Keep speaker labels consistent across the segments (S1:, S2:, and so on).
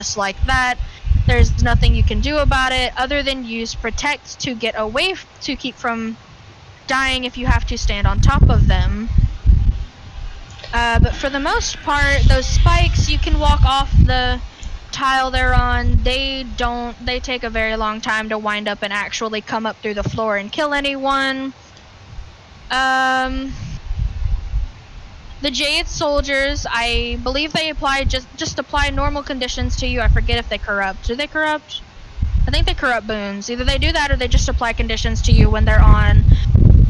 S1: just like that. There's nothing you can do about it other than use Protect to get away, to keep from dying if you have to stand on top of them. But for the most part, those spikes, you can walk off the tile they're on. They take a very long time to wind up and actually come up through the floor and kill anyone. The Jade Soldiers, I believe they apply just apply normal conditions to you. I forget if they corrupt. Do they corrupt? I think they corrupt boons. Either they do that or they just apply conditions to you when they're on.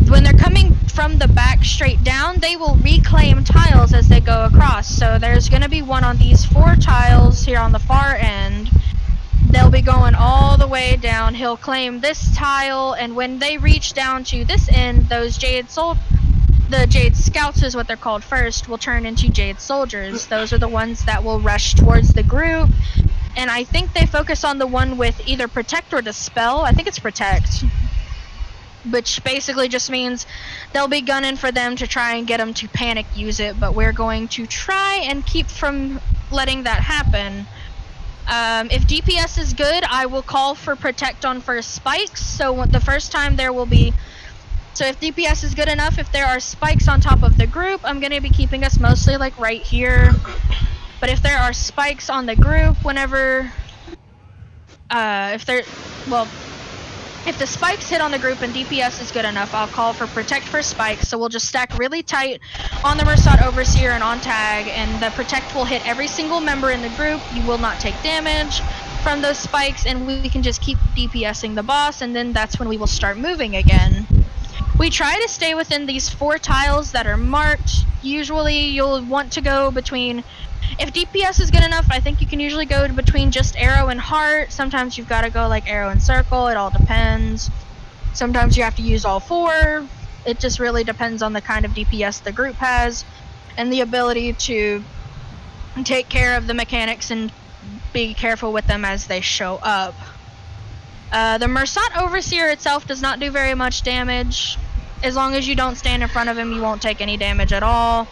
S1: When they're coming from the back straight down, they will reclaim tiles as they go across. So there's going to be one on these 4 tiles here on the far end. They'll be going all the way down. He'll claim this tile, and when they reach down to this end, those the Jade Scouts is what they're called first, will turn into Jade Soldiers. Those are the ones that will rush towards the group. And I think they focus on the one with either Protect or Dispel. I think it's Protect. Which basically just means they'll be gunning for them to try and get them to panic use it, but we're going to try and keep from letting that happen. If DPS is good, I will call for Protect on first spikes, so the first time there will be... So if DPS is good enough, if there are spikes on top of the group, I'm going to be keeping us mostly like right here. But if there are spikes on the group, whenever... if the spikes hit on the group and DPS is good enough, I'll call for Protect for spikes, so we'll just stack really tight on the Mursault Overseer and on tag, and the Protect will hit every single member in the group. You will not take damage from those spikes, and we can just keep DPSing the boss, and then that's when we will start moving again. We try to stay within these 4 tiles that are marked. Usually you'll want to go between... If DPS is good enough, I think you can usually go between just arrow and heart. Sometimes you've got to go like arrow and circle. It all depends. Sometimes you have to use all 4. It just really depends on the kind of DPS the group has and the ability to take care of the mechanics and be careful with them as they show up. The Mursault Overseer itself does not do very much damage. As long as you don't stand in front of him, you won't take any damage at all.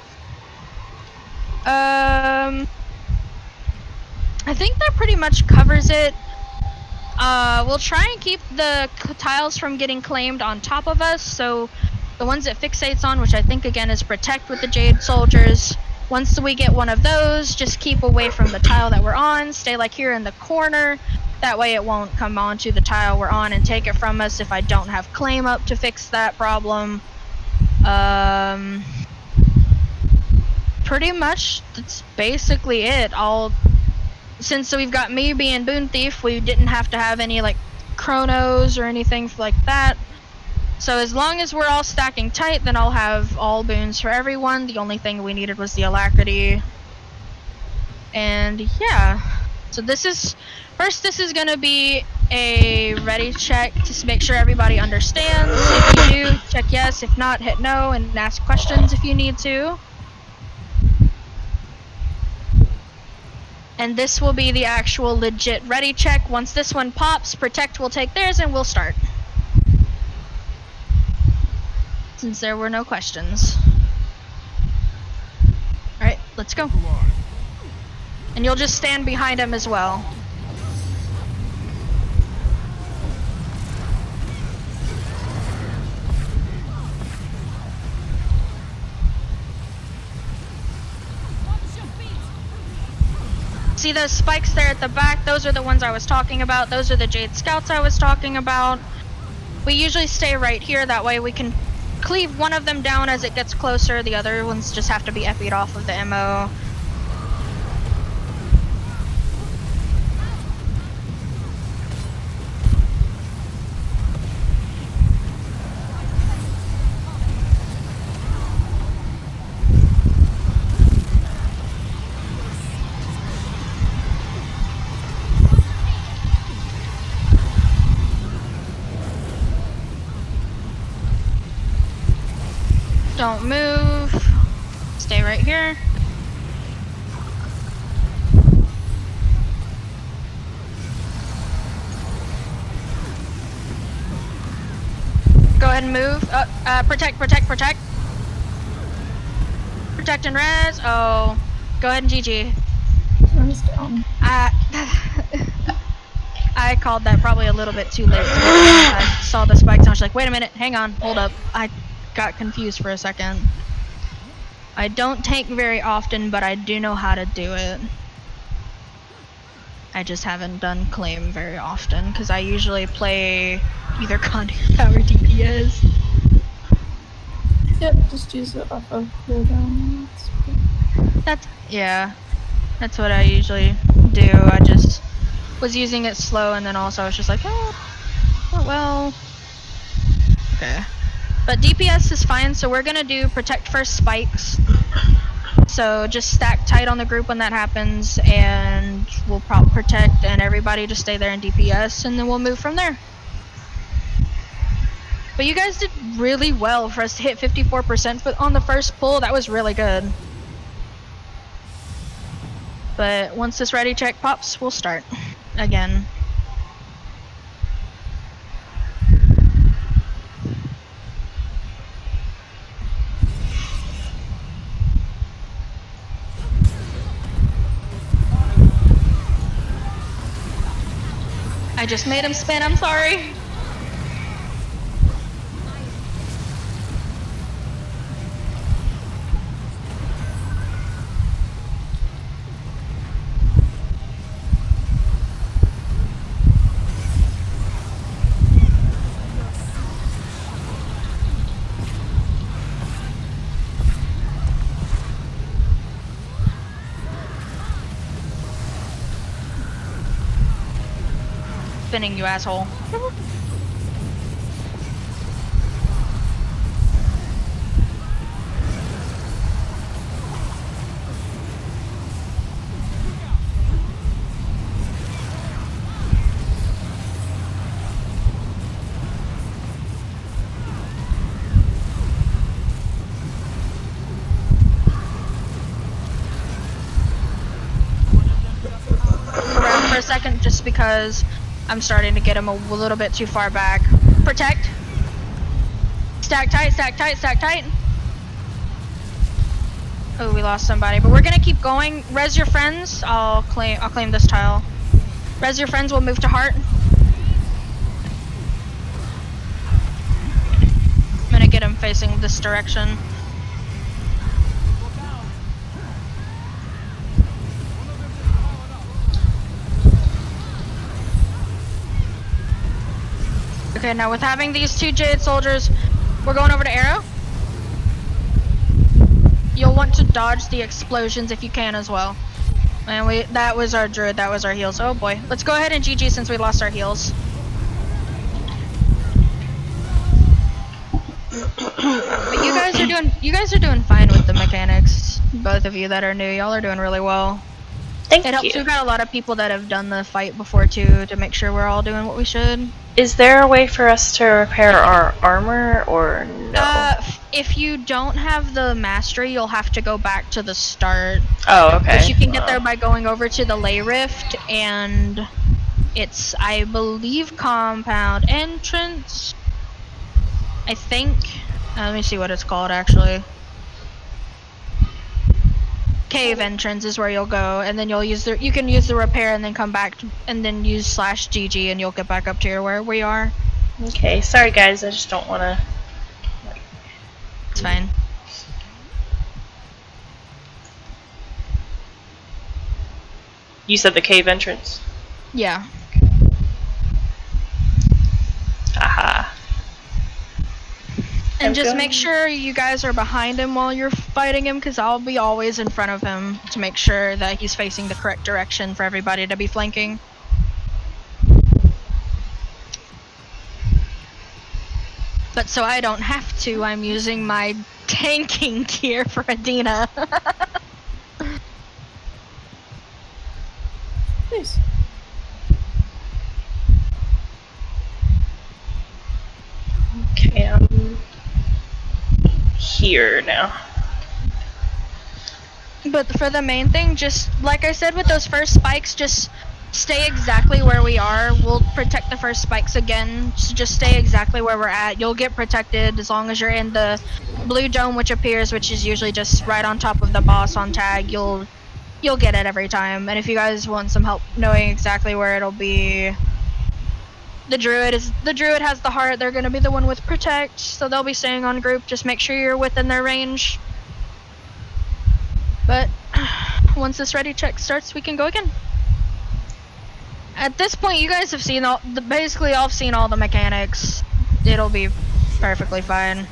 S1: I think that pretty much covers it. We'll try and keep the tiles from getting claimed on top of us, so the ones it fixates on, which I think again is Protect with the Jade Soldiers. Once we get one of those, just keep away from the tile that we're on, stay like here in the corner. That way it won't come onto the tile we're on and take it from us if I don't have claim up to fix that problem. Pretty much, that's basically it. Since we've got me being Boon Thief, we didn't have to have any like chronos or anything like that. So as long as we're all stacking tight, then I'll have all boons for everyone. The only thing we needed was the alacrity. And yeah, so this is gonna be a ready check to make sure everybody understands. If you do, check yes. If not, hit no and ask questions if you need to. And this will be the actual legit ready check. Once this one pops, Protect will take theirs and we'll start. Since there were no questions. Alright, let's go. And you'll just stand behind him as well. See those spikes there at the back? Those are the ones I was talking about. Those are the Jade Scouts I was talking about. We usually stay right here, that way we can cleave one of them down as it gets closer. The other ones just have to be FE'd off of the MO. Don't move. Stay right here. Go ahead and move. Protect. Protect and res. Oh, go ahead and GG.
S2: hands down.
S1: I called that probably a little bit too late. To be honest. I saw the spikes and I was like, wait a minute, hang on, hold up. I got confused for a second. I don't tank very often, but I do know how to do it. I just haven't done claim very often because I usually play either conduit power DPS.
S2: Yep, just use it off of cooldown.
S1: That's what I usually do. I just was using it slow and then also I was just like, oh well. Okay. But DPS is fine, so we're gonna do protect first spikes. So just stack tight on the group when that happens, and we'll protect, and everybody just stay there in DPS, and then we'll move from there. But you guys did really well for us to hit 54% on the first pull. That was really good. But once this ready check pops, we'll start again. I just made him spin, I'm sorry. Spinning, you asshole. Around for a second just because I'm starting to get him a little bit too far back. Protect. Stack tight, stack tight, stack tight. Oh, we lost somebody, but we're gonna keep going. Res your friends. I'll claim this tile. Res your friends, we'll move to heart. I'm gonna get him facing this direction. Okay, now with having these two Jade soldiers, we're going over to Arrow. You'll want to dodge the explosions if you can as well. And that was our druid, that was our heals. Oh boy. Let's go ahead and GG since we lost our heals. But you guys are doing fine with the mechanics. Both of you that are new, y'all are doing really well.
S3: Thank you.
S1: It helps. We've got a lot of people that have done the fight before too, to make sure we're all doing what we should.
S3: Is there a way for us to repair our armor, or no?
S1: If you don't have the mastery, you'll have to go back to the start.
S3: Oh, okay.
S1: But you can get there by going over to the Ley Rift, and it's, I believe, compound entrance. I think. Let me see what it's called actually. Cave entrance is where you'll go, and then you can use the repair and then come back and then use /GG and you'll get back up to where we are.
S3: Okay, sorry guys, I just don't want to.
S1: It's fine.
S3: You said the cave entrance?
S1: Yeah.
S3: Aha.
S1: And just make sure you guys are behind him while you're fighting him, because I'll be always in front of him to make sure that he's facing the correct direction for everybody to be flanking. But so I don't have to, I'm using my tanking gear for Adina.
S2: Nice.
S3: Okay, I'm here now.
S1: But for the main thing, just like I said with those first spikes, just stay exactly where we are. We'll protect the first spikes again, so just stay exactly where we're at. You'll get protected as long as you're in the blue dome, which appears, which is usually just right on top of the boss on tag. You'll you'll get it every time. And if you guys want some help knowing exactly where it'll be, the druid has the heart. They're gonna be the one with protect, so they'll be staying on group. Just make sure you're within their range. But once this ready check starts, we can go again. At this point, you guys have seen basically I've seen all the mechanics. It'll be perfectly fine.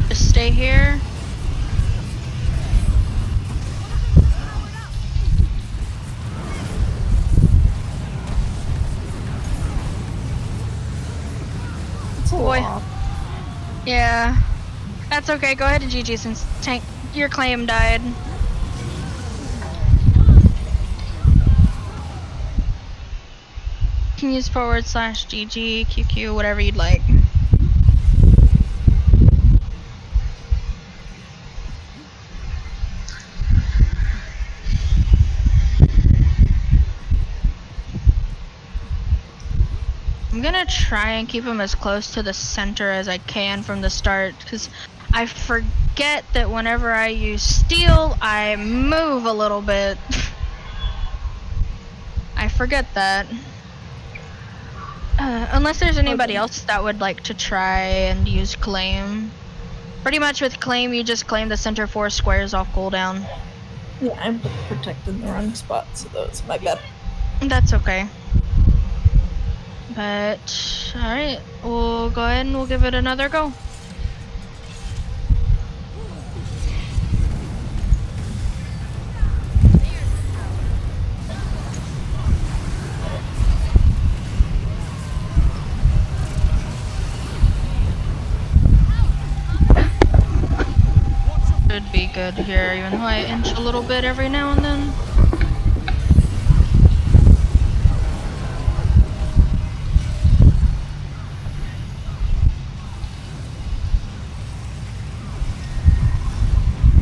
S1: Just stay here.
S2: It's a
S1: Boy.
S2: lot.
S1: Yeah, that's okay. Go ahead and GG since your claim died. You can use /GG, QQ, whatever you'd like. I'm gonna try and keep him as close to the center as I can from the start, because I forget that whenever I use steel, I move a little bit. I forget that. Unless there's anybody else that would like to try and use claim. Pretty much with claim, you just claim the center 4 squares off cooldown.
S2: Yeah, I'm protecting the wrong spot, so that's my bad.
S1: That's okay. But, alright, we'll go ahead and we'll give it another go. Should be good here, even though I inch a little bit every now and then.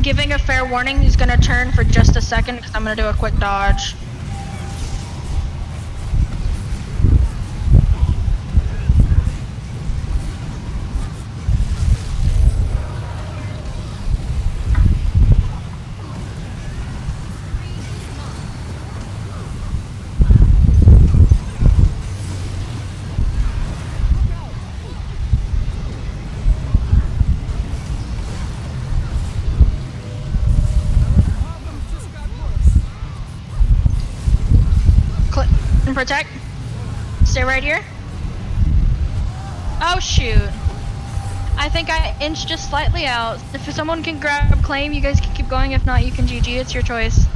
S1: Giving a fair warning, he's gonna turn for just a second because I'm gonna do a quick dodge. Protect. Stay right here. Oh shoot. I think I inched just slightly out. If someone can grab claim, you guys can keep going. If not, you can GG. It's your choice.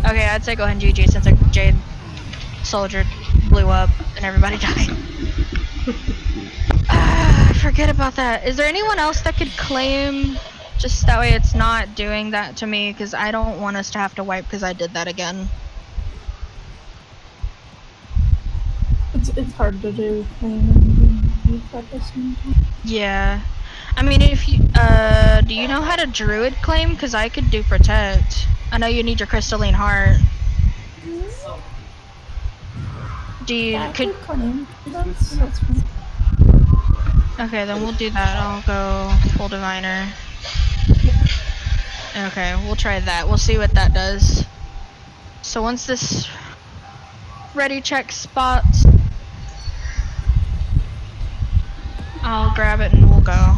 S1: Okay, I'd say go ahead and GG since a Jade soldier blew up and everybody died. I forget about that. Is there anyone else that could claim? Just that way it's not doing that to me, because I don't want us to have to wipe because I did that again.
S2: It's hard to do claim at the same time.
S1: Yeah. I mean, if you, do you know how to druid claim? Because I could do protect. I know you need your crystalline heart. Do you,
S2: Yeah,
S1: could,
S2: claim. That's fine.
S1: okay, then we'll do that. I'll go full diviner. Okay, we'll try that. We'll see what that does. So once this ready check spots, I'll grab it and we'll go.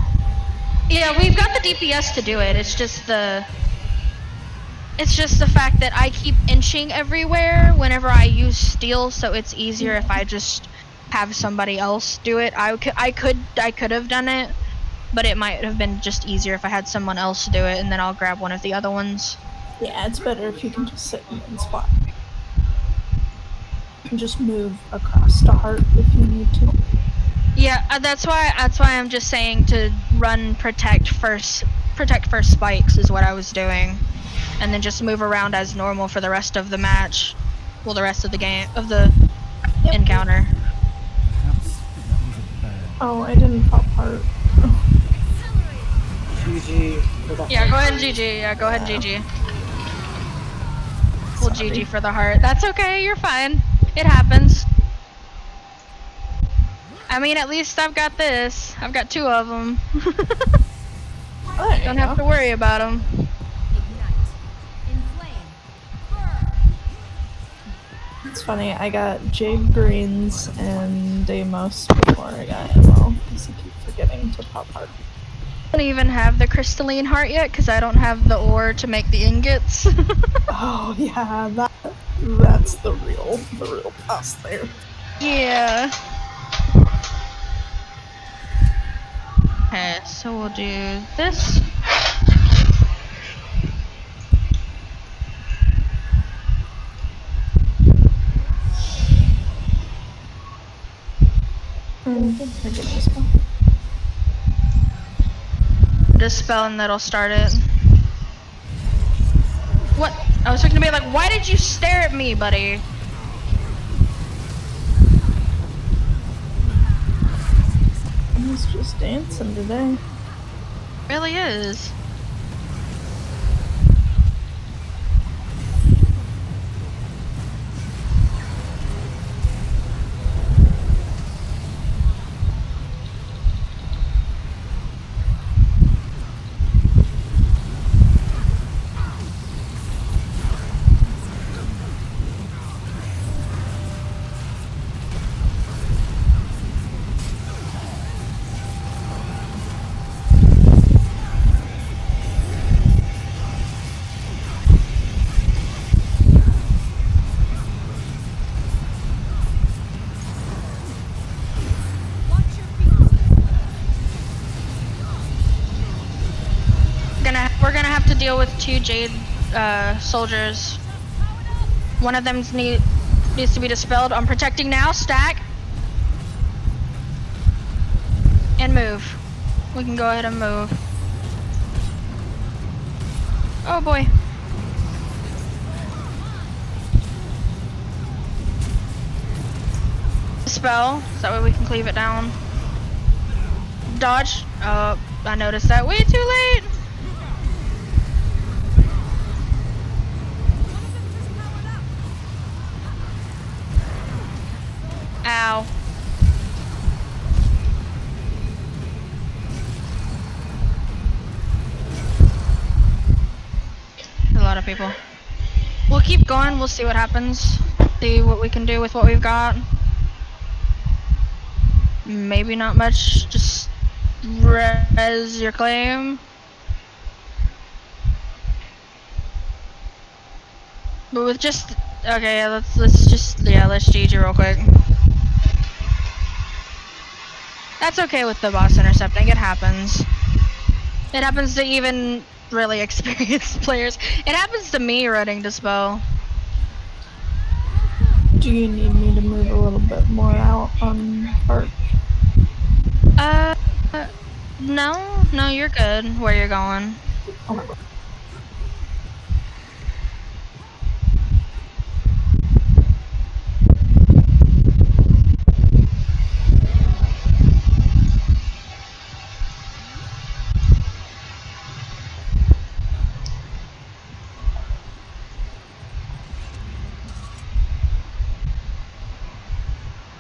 S1: Yeah, we've got the DPS to do it. It's just the It's just the fact that I keep inching everywhere whenever I use steel, so it's easier if I just have somebody else do it. I could have done it, but it might have been just easier if I had someone else do it, and then I'll grab one of the other ones.
S2: Yeah, it's better if you can just sit in one spot. And just move across to heart if you need to.
S1: Yeah, that's why I'm just saying to run protect first spikes is what I was doing, and then just move around as normal for the rest of the match. Well, the rest of the game of the
S2: Yep.
S1: encounter.
S4: Perhaps that was a bad.
S2: Oh, I didn't pop heart.
S5: GG for the
S1: Yeah, go
S5: heart.
S1: ahead and GG. Yeah, go ahead and GG. Well,
S2: Sorry.
S1: GG for the heart. That's okay. You're fine. It happens. I mean, at least I've got this. I've got 2 of them.
S2: Oh, there you
S1: Don't have to
S2: go.
S1: worry about them.
S2: It's funny, I got Jade Greens and Deimos before I got ammo, because I keep forgetting to pop heart.
S1: I don't even have the crystalline heart yet because I don't have the ore to make the ingots.
S2: Oh yeah, that's the real plus there.
S1: Yeah. Okay, so we'll do this.
S2: Forget this one.
S1: Dispel and that'll start it. What? I was looking to be like, why did you stare at me, buddy?
S2: He's just dancing today.
S1: Really is. We're gonna have to deal with 2 Jade soldiers. One of them needs to be dispelled. I'm protecting now. Stack. And move. We can go ahead and move. Oh boy. Dispel, so that way we can cleave it down. Dodge. Oh, I noticed that way too late. Ow. A lot of people. We'll keep going, we'll see what happens. See what we can do with what we've got. Maybe not much, just res your claim. But with just, okay, let's GG real quick. That's okay with the boss intercepting, it happens. It happens to even really experienced players. It happens to me running Dispel.
S2: Do you need me to move a little bit more out on heart?
S1: No, you're good where you're going.
S2: Okay.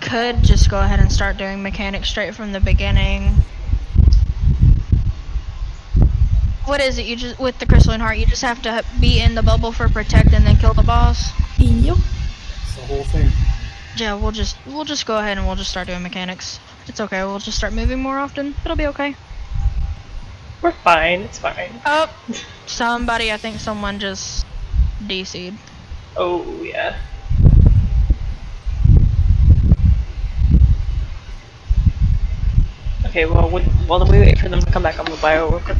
S1: Could just go ahead and start doing mechanics straight from the beginning. What is it? You just with the crystalline heart, you just have to be in the bubble for protect and then kill the boss.
S2: Yep.
S5: It's the whole thing.
S1: Yeah, we'll just go ahead and we'll just start doing mechanics. It's okay. We'll just start moving more often. It'll be okay.
S3: We're fine. It's fine.
S1: Oh, somebody. I think someone just DC'd.
S3: Oh, yeah. Okay, well, while we wait for them to come back on the bio real quick.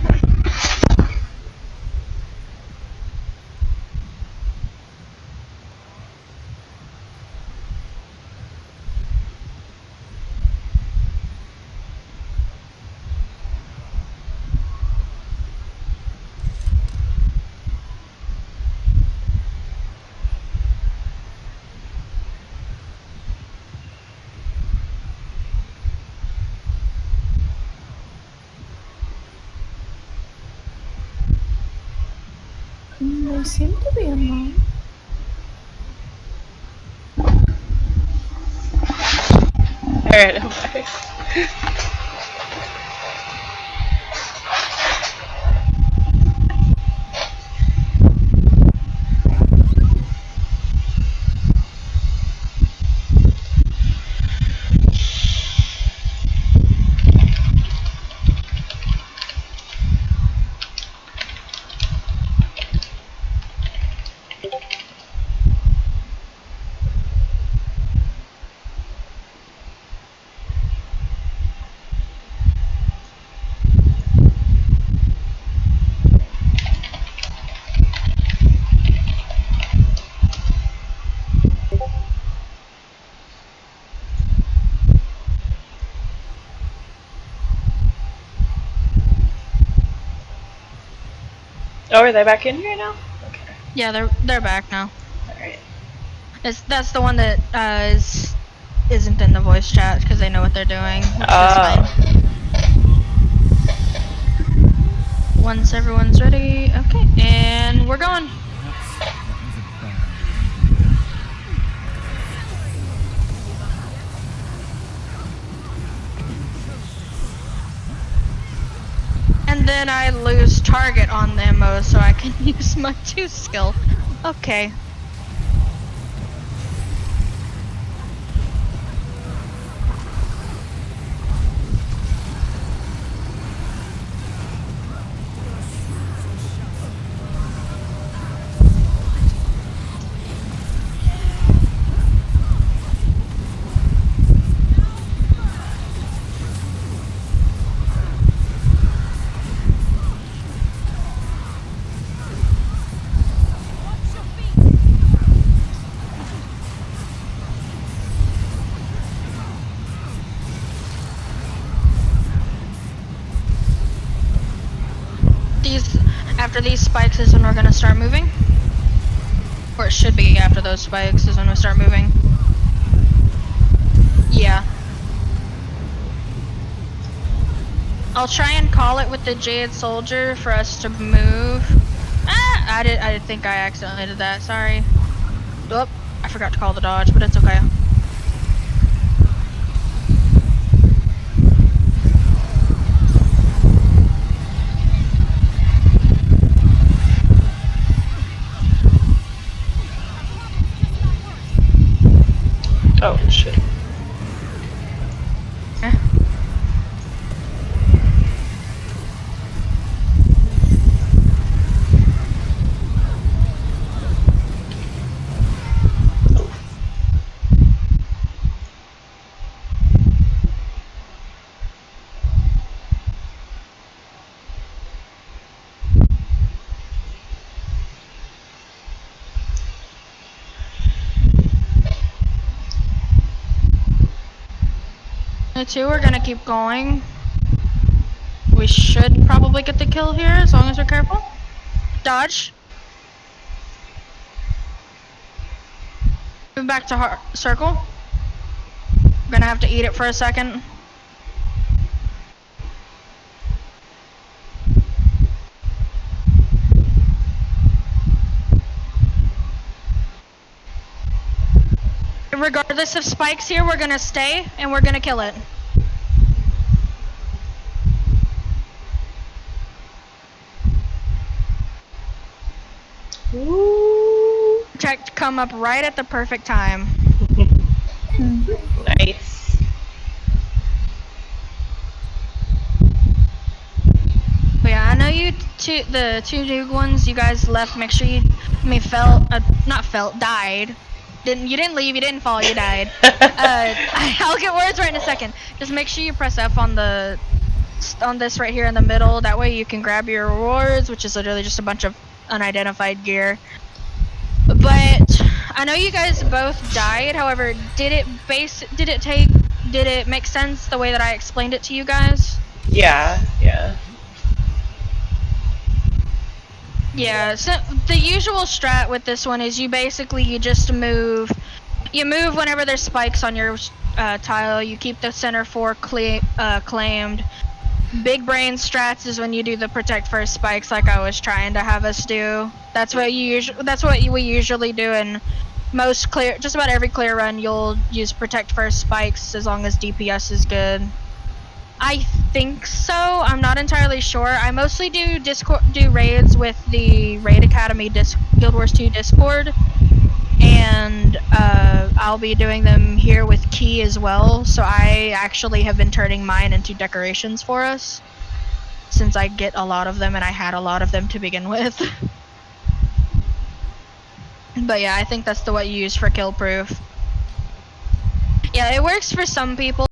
S2: They seem to be unknown.
S3: Alright, I'm back. Oh, are they back in here now? Okay.
S1: Yeah, they're back now.
S3: Alright.
S1: That's the one that isn't in the voice chat because they know what they're doing, which is fine. Once everyone's ready, okay, and we're going.
S4: Perhaps that was a bad
S1: And then I lose target on the MO so I can use my 2 skill. Okay. After these spikes is when we're gonna start moving. Or it should be after those spikes is when we start moving. Yeah. I'll try and call it with the Jade Soldier for us to move. Ah! I did think I accidentally did that, sorry. Oh, I forgot to call the dodge, but it's okay.
S3: Oh, shit.
S1: The 2 are gonna keep going. We should probably get the kill here as long as we're careful. Dodge. Move back to circle. We're gonna have to eat it for a second. Regardless of spikes here, we're gonna stay and we're gonna kill it.
S3: Ooh.
S1: Check come up right at the perfect time.
S3: Nice.
S1: But yeah, I know you the 2 new ones you guys left. Make sure you I mean, died. You didn't leave, you didn't fall, you died. I'll get words right in a second. Just make sure you press F on this right here in the middle. That way you can grab your rewards, which is literally just a bunch of unidentified gear. But I know you guys both died. However, did it make sense the way that I explained it to you guys?
S3: Yeah.
S1: Yeah, so the usual strat with this one is you just move. You move whenever there's spikes on your tile. You keep the center 4 claimed. Big brain strats is when you do the protect first spikes, like I was trying to have us do. That's what we usually do in just about every clear run. You'll use protect first spikes as long as DPS is good. I think so. I'm not entirely sure. I mostly do raids with the Raid Academy Guild Wars 2 Discord, and I'll be doing them here with Key as well. So I actually have been turning mine into decorations for us, since I get a lot of them, and I had a lot of them to begin with. But yeah, I think that's what you use for kill proof. Yeah, it works for some people.